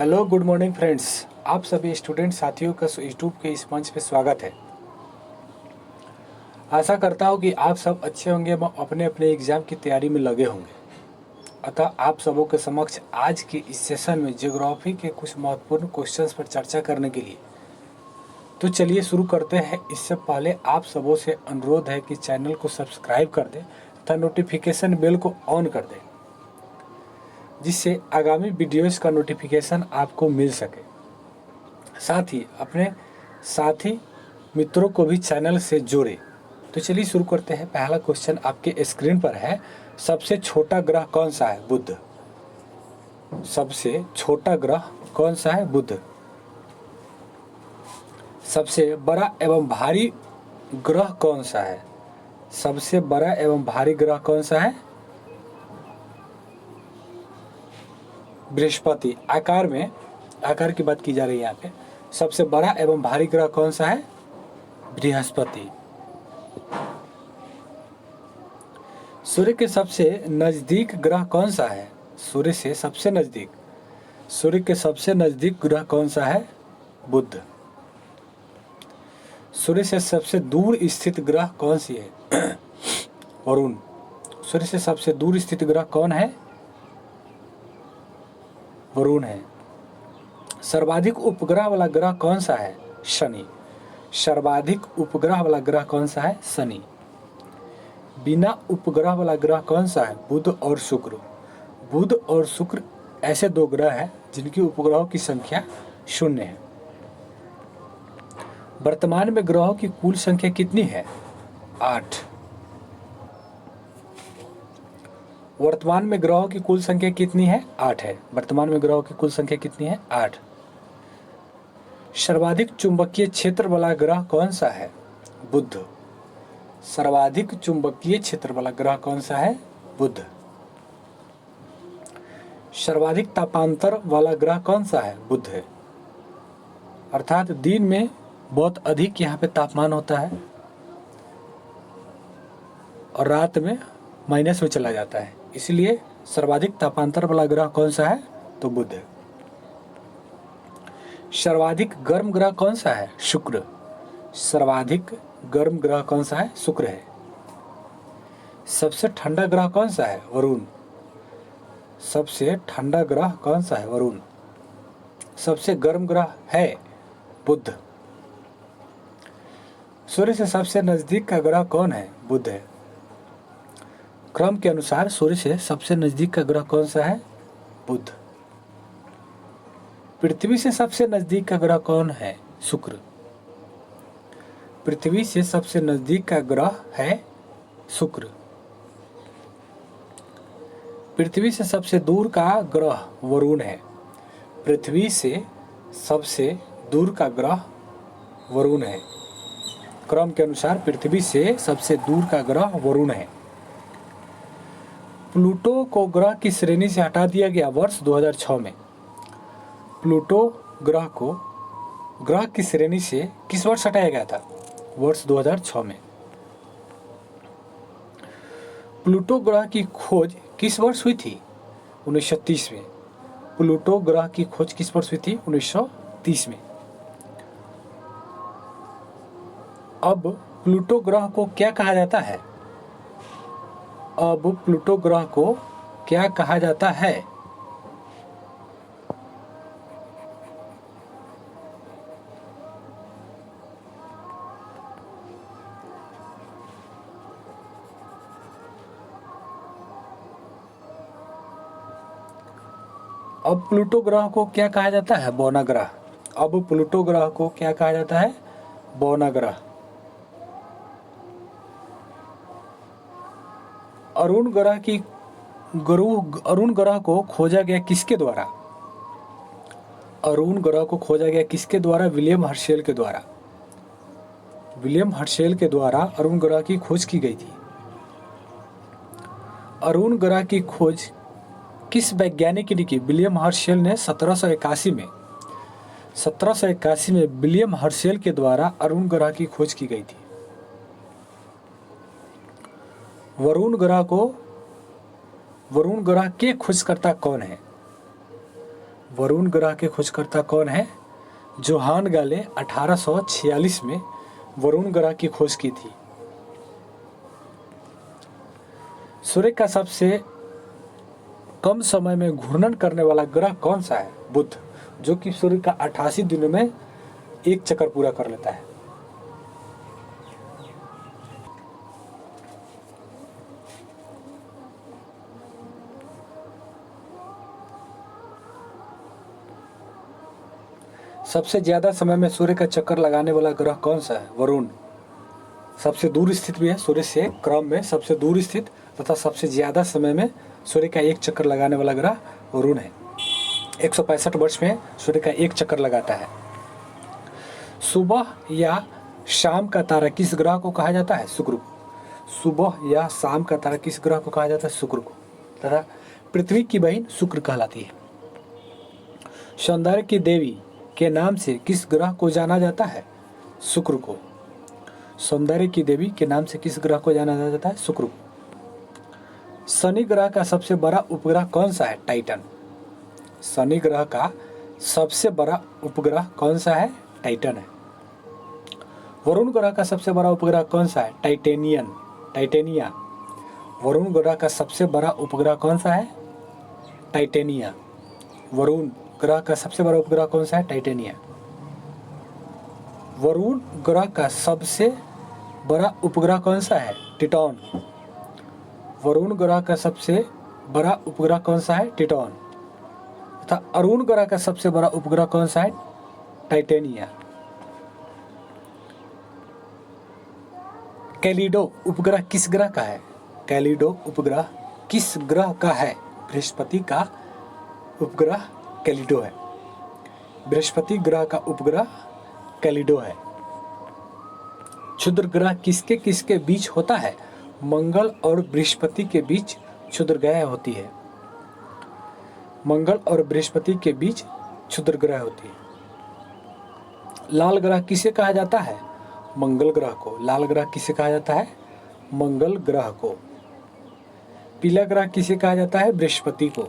Hello good morning friends. आप सभी student साथियों का यूट्यूब के इस मंच पे स्वागत है। आशा करता हूँ कि आप सब अच्छे होंगे व अपने अपने एग्ज़ाम की तैयारी में लगे होंगे। अतः आप सबों के समक्ष आज के इस सेशन में ज्योग्राफी के कुछ महत्वपूर्ण क्वेश्चंस पर चर्चा करने के लिए तो चलिए शुरू करते हैं। इससे पहले आप सबों से अनुरोध है कि चैनल को सब्सक्राइब कर दें तथा नोटिफिकेशन बेल को ऑन कर दें, जिससे आगामी वीडियोज़ का नोटिफिकेशन आपको मिल सके। साथ ही अपने साथी मित्रों को भी चैनल से जोड़े। तो चलिए शुरू करते हैं। पहला क्वेश्चन आपके स्क्रीन पर है, सबसे छोटा ग्रह कौन सा है? बुध। सबसे छोटा ग्रह कौन सा है? बुध। सबसे बड़ा एवं भारी ग्रह कौन सा है? सबसे बड़ा एवं भारी ग्रह कौन सा है? बृहस्पति। आकार की बात की जा रही है यहाँ पे। सबसे बड़ा एवं भारी ग्रह कौन सा है? बृहस्पति। सूर्य के सबसे नजदीक ग्रह कौन सा है? सूर्य के सबसे नजदीक ग्रह कौन सा है? बुध। सूर्य से सबसे दूर स्थित ग्रह कौन सी है? वरुण। सूर्य से सबसे दूर स्थित ग्रह कौन है? वरुण है। सर्वाधिक उपग्रह वाला ग्रह कौन सा है? शनि। सर्वाधिक उपग्रह वाला ग्रह कौन सा है? शनि। बिना उपग्रह वाला ग्रह कौन सा है? बुध और शुक्र। बुध और शुक्र ऐसे दो ग्रह हैं जिनकी उपग्रहों की संख्या 0 है। वर्तमान में ग्रहों की कुल संख्या कितनी है? 8। वर्तमान में ग्रहों की कुल संख्या कितनी है? 8 है। वर्तमान में ग्रहों की कुल संख्या कितनी है? 8। सर्वाधिक चुंबकीय क्षेत्र वाला ग्रह कौन सा है? बुध। सर्वाधिक चुंबकीय क्षेत्र वाला ग्रह कौन सा है? बुध। सर्वाधिक तापांतर वाला ग्रह कौन सा है? बुध है। अर्थात दिन में बहुत अधिक यहाँ पे तापमान होता है और रात में माइनस में चला जाता है, इसलिए सर्वाधिक तापांतर वाला ग्रह कौन सा है? तो बुध है। सर्वाधिक गर्म ग्रह कौन सा है? शुक्र। सर्वाधिक गर्म ग्रह कौन सा है? शुक्र है। सबसे ठंडा ग्रह कौन सा है? वरुण। सबसे ठंडा ग्रह कौन सा है? वरुण। सबसे गर्म ग्रह है बुध। सूर्य से सबसे नजदीक का ग्रह कौन है? बुध है। क्रम के अनुसार सूर्य से सबसे नजदीक का ग्रह कौन सा है? बुध। पृथ्वी से सबसे नजदीक का ग्रह कौन है? शुक्र। पृथ्वी से सबसे नजदीक का ग्रह है शुक्र। पृथ्वी से सबसे दूर का ग्रह वरुण है। पृथ्वी से सबसे दूर का ग्रह वरुण है। क्रम के अनुसार पृथ्वी से सबसे दूर का ग्रह वरुण है। प्लूटो को ग्रह की श्रेणी से हटा दिया गया वर्ष 2006 में। प्लूटो ग्रह को ग्रह की श्रेणी से किस वर्ष हटाया गया था? वर्ष 2006 में। प्लूटो ग्रह की खोज किस वर्ष हुई थी? 1930 में। प्लूटो ग्रह की खोज किस वर्ष हुई थी? 1930 में। अब प्लूटो ग्रह को क्या कहा जाता है? अब प्लूटो ग्रह को क्या कहा जाता है? अब प्लूटो ग्रह को क्या कहा जाता है? बौना ग्रह। अब प्लूटो ग्रह को क्या कहा जाता है? बौना ग्रह। अरुण ग्रह को खोजा गया किसके द्वारा? अरुण ग्रह को खोजा गया किसके द्वारा? विलियम हर्शेल के द्वारा। विलियम हर्शेल के द्वारा अरुण ग्रह की खोज की गई थी। अरुण ग्रह की खोज किस वैज्ञानिक ने की? विलियम हर्शेल ने 1781 में विलियम हर्शेल के द्वारा अरुण ग्रह की खोज की गई थी। वरुण ग्रह के खोजकर्ता कौन है? वरुण ग्रह के खोजकर्ता कौन है? जोहान गाले 1846 में वरुण ग्रह की खोज की थी। सूर्य का सबसे कम समय में घूर्णन करने वाला ग्रह कौन सा है? बुध, जो कि सूर्य का 88 दिनों में एक चक्कर पूरा कर लेता है। सबसे ज्यादा समय में सूर्य का चक्कर लगाने वाला ग्रह कौन सा है? वरुण। सबसे दूर स्थित भी है, सूर्य से क्रम में सबसे दूर स्थित तथा सबसे ज्यादा समय में सूर्य का एक चक्कर लगाने वाला ग्रह वरुण है। 165 वर्ष में सूर्य का एक चक्कर लगाता है। सुबह या शाम का तारा किस ग्रह को कहा जाता है? शुक्र को। सुबह या शाम का तारा किस ग्रह को कहा जाता है? शुक्र को। तथा पृथ्वी की बहन शुक्र कहलाती है। सौंदर्य की देवी के नाम से किस ग्रह को जाना जाता है? शुक्र को। सौंदर्य की देवी के नाम से किस ग्रह को जाना जाता है? शुक्र को। शनि ग्रह का सबसे बड़ा उपग्रह कौन सा है? टाइटन। शनि ग्रह का सबसे बड़ा उपग्रह कौन सा है? टाइटन है। वरुण ग्रह का सबसे बड़ा उपग्रह कौन सा है? टाइटेनिया। वरुण ग्रह का सबसे बड़ा उपग्रह कौन सा है? टाइटेनिया। वरुण ग्रह का सबसे बड़ा उपग्रह कौन सा है? टाइटेनिया। वरुण ग्रह का सबसे बड़ा उपग्रह कौन सा है? टिटॉन। वरुण ग्रह का सबसे बड़ा उपग्रह कौन सा है? टिटॉन। तथा अरुण ग्रह का सबसे बड़ा उपग्रह कौन सा है? टाइटेनिया। कैलिडो उपग्रह किस ग्रह का है? कैलिडो उपग्रह किस ग्रह का है? बृहस्पति का उपग्रह कैलिडो है। बृहस्पति ग्रह का उपग्रह कैलिडो है। क्षुद्र ग्रह किसके किसके बीच होता है? मंगल और बृहस्पति के बीच क्षुद्र ग्रह होती है। मंगल और बृहस्पति के बीच क्षुद्र ग्रह होती है। लाल ग्रह किसे कहा जाता है? मंगल ग्रह को। लाल ग्रह किसे कहा जाता है? मंगल ग्रह को। पीला ग्रह किसे कहा जाता है? बृहस्पति को।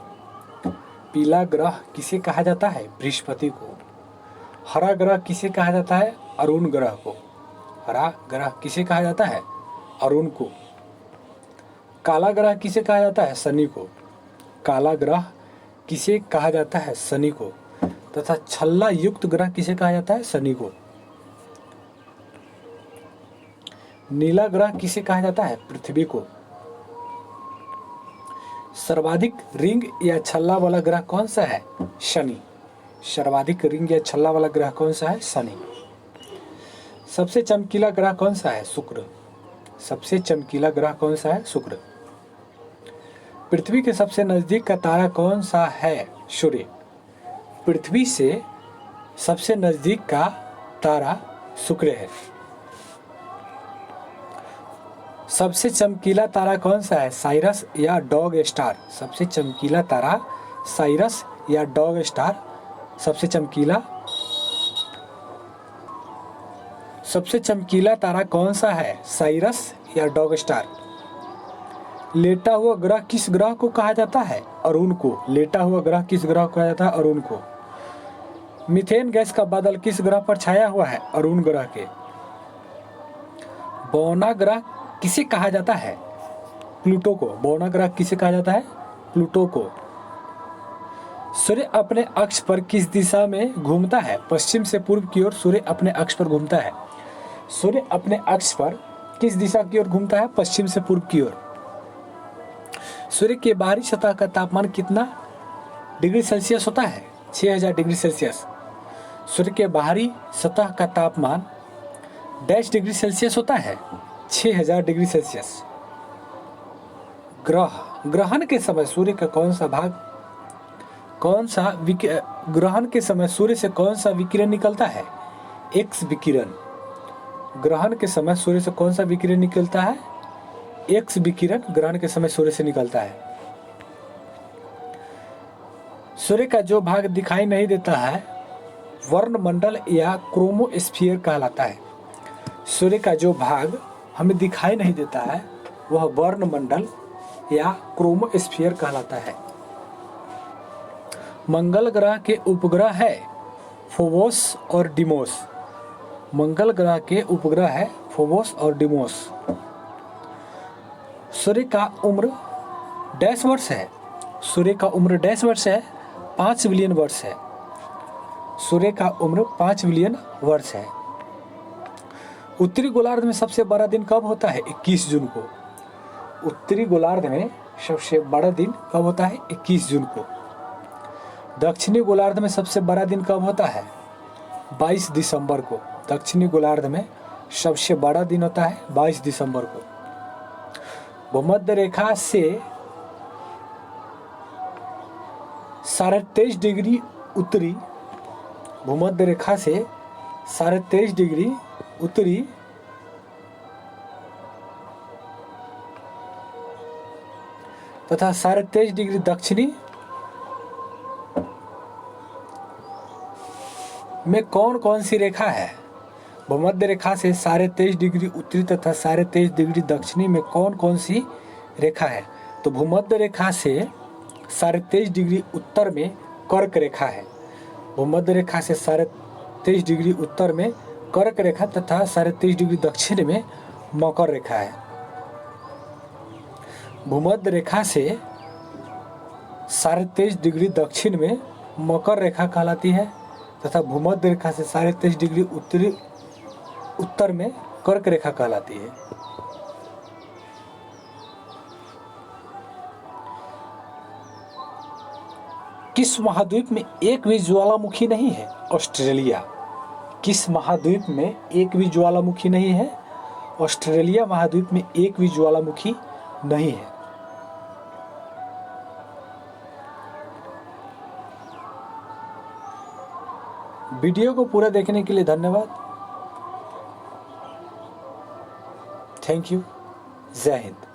पीला ग्रह किसे कहा जाता है? बृहस्पति को। हरा ग्रह किसे कहा जाता है? अरुण ग्रह को। हरा ग्रह किसे कहा जाता है? अरुण को। काला ग्रह किसे कहा जाता है? शनि को। काला ग्रह किसे कहा जाता है? शनि को। तथा छल्ला युक्त ग्रह किसे कहा जाता है? शनि को। नीला ग्रह किसे कहा जाता है? पृथ्वी को। सर्वाधिक रिंग या छल्ला वाला ग्रह कौन सा है? शनि। सर्वाधिक रिंग या छल्ला वाला ग्रह कौन सा है? शनि। सबसे चमकीला ग्रह कौन सा है? शुक्र। सबसे चमकीला ग्रह कौन सा है? शुक्र। पृथ्वी के सबसे नजदीक का तारा कौन सा है? सूर्य। पृथ्वी से सबसे नजदीक का तारा शुक्र है। सबसे चमकीला तारा कौन सा है? साइरस या डॉग स्टार। सबसे चमकीला तारा साइरस या डॉग स्टार। सबसे चमकीला तारा कौन सा है? साइरस या डॉग स्टार। लेटा हुआ ग्रह किस ग्रह को कहा जाता है? अरुण को। लेटा हुआ ग्रह किस ग्रह को कहा जाता है? अरुण को। मीथेन गैस का बादल किस ग्रह पर छाया हुआ है? अरुण ग्रह के। बौना ग्रह किसे कहा जाता है? प्लूटो को। बौना ग्रह किसे कहा जाता है? प्लूटो को। सूर्य अपने अक्ष पर किस दिशा में घूमता है? पश्चिम से पूर्व की ओर सूर्य अपने अक्ष पर घूमता है। सूर्य अपने अक्ष पर किस दिशा की ओर घूमता है? पश्चिम से पूर्व की ओर। सूर्य के बाहरी सतह का तापमान कितना डिग्री सेल्सियस होता है? 6000 डिग्री सेल्सियस। सूर्य के बाहरी सतह का तापमान डैश डिग्री सेल्सियस होता है? 6000 डिग्री सेल्सियस। ग्रहण के समय सूर्य का ग्रहण के समय सूर्य से कौन सा विकिरण निकलता है? एक्स विकिरण। ग्रहण के समय सूर्य से कौन सा विकिरण निकलता है? एक्स विकिरण ग्रहण के समय सूर्य से निकलता है। सूर्य का जो भाग दिखाई नहीं देता है वर्णमंडल या क्रोमोस्फीयर कहलाता है। सूर्य का जो भाग हमें दिखाई नहीं देता है वह वर्णमंडल या क्रोमोस्फीयर कहलाता है। मंगल ग्रह के उपग्रह है फोबोस और डिमोस। मंगल ग्रह के उपग्रह है फोबोस और डिमोस। सूर्य का उम्र डैश वर्ष है। सूर्य का उम्र डैश वर्ष है, 5 बिलियन वर्ष है। सूर्य का उम्र 5 बिलियन वर्ष है। उत्तरी गोलार्ध में सबसे बड़ा दिन कब होता है? 21 जून को। उत्तरी गोलार्ध में सबसे बड़ा दिन कब होता है? 21 जून को। दक्षिणी गोलार्ध में सबसे बड़ा दिन कब होता है? 22 दिसंबर को। दक्षिणी गोलार्ध में सबसे बड़ा दिन होता है 22 दिसंबर को। भूमध्य रेखा से 23.5 डिग्री उत्तरी, भूमध्य रेखा से 23.5 डिग्री उत्तरी तथा 23.5 डिग्री दक्षिणी में कौन कौन सी रेखा है? भूमध्य रेखा से 23.5 डिग्री उत्तरी तथा 23.5 डिग्री दक्षिणी में कौन कौन सी रेखा है? तो भूमध्य रेखा से 23.5 डिग्री उत्तर में कर्क रेखा है। भूमध्य रेखा से 23.5 डिग्री उत्तर में कर्क रेखा तथा 23.5 डिग्री दक्षिण में मकर रेखा है। भूमध्य रेखा से 23.5 डिग्री दक्षिण में मकर रेखा कहलाती है तथा भूमध्य रेखा से 23.5 डिग्री उत्तर में कर्क रेखा कहलाती है। किस महाद्वीप में एक भी ज्वालामुखी नहीं है? ऑस्ट्रेलिया। किस महाद्वीप में एक भी ज्वालामुखी नहीं है? ऑस्ट्रेलिया महाद्वीप में एक भी ज्वालामुखी नहीं है। वीडियो को पूरा देखने के लिए धन्यवाद। Thank you. जय हिंद।